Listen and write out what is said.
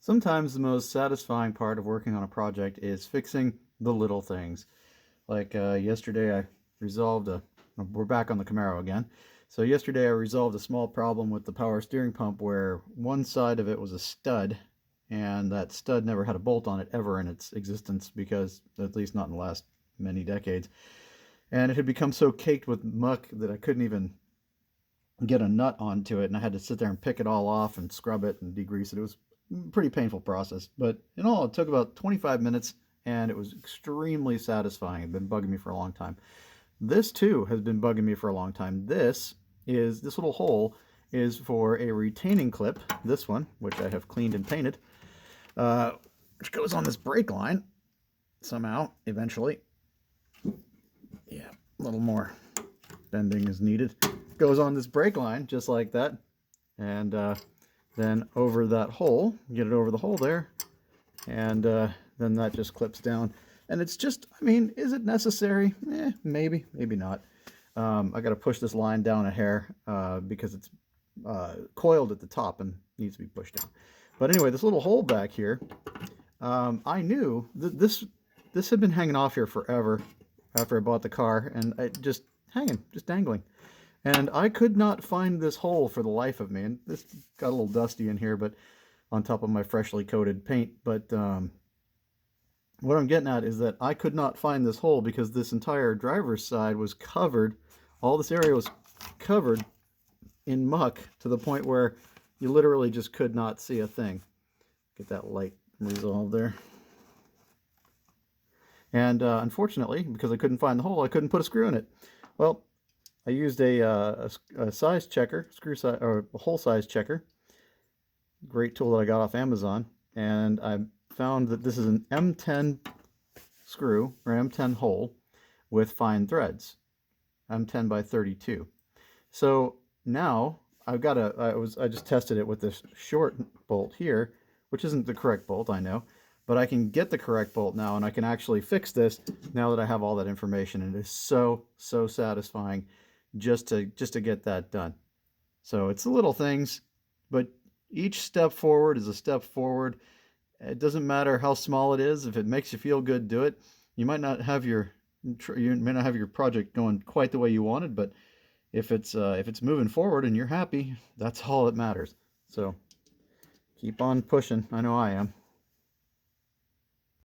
Sometimes the most satisfying part of working on a project is fixing the little things. Like yesterday, I resolved a. We're back on the Camaro again. So yesterday, I resolved a small problem with the power steering pump where one side of it was a stud, and that stud never had a bolt on it ever in its existence because, at least not in the last many decades. And it had become so caked with muck that I couldn't even get a nut onto it, and I had to sit there and pick it all off and scrub it and degrease it. It was a pretty painful process, but in all, it took about 25 minutes, and it was extremely satisfying. It had been bugging me for a long time. This too has been bugging me for a long time. This little hole is for a retaining clip. This one, which I have cleaned and painted, which goes on this brake line somehow eventually. Yeah, a little more bending is needed. Goes on this brake line just like that, and then over that hole, get it over the hole there, and then that just clips down. And it's just, I mean, is it necessary? Maybe, maybe not. I got to push this line down a hair because it's coiled at the top and needs to be pushed down. But anyway, this little hole back here, I knew that this had been hanging off here forever after I bought the car, and it just hanging, just dangling. And I could not find this hole for the life of me. And this got a little dusty in here, but on top of my freshly coated paint. But what I'm getting at is that I could not find this hole because this entire driver's side was covered. All this area was covered in muck to the point where you literally just could not see a thing. Get that light resolved there. And unfortunately, because I couldn't find the hole, I couldn't put a screw in it. Well, I used a size checker, screw size, or a hole size checker. Great tool that I got off Amazon. And I found that this is an M10 screw, or M10 hole, with fine threads. M10 by 32. So now I've got I just tested it with this short bolt here, which isn't the correct bolt, I know. But I can get the correct bolt now, and I can actually fix this now that I have all that information. And it is so satisfying just to get that done. So it's the little things, but each step forward is a step forward. It doesn't matter how small it is. If it makes you feel good, do it. You might not have your project going quite the way you wanted, but if it's moving forward and you're happy, that's all that matters. So keep on pushing. I know I am.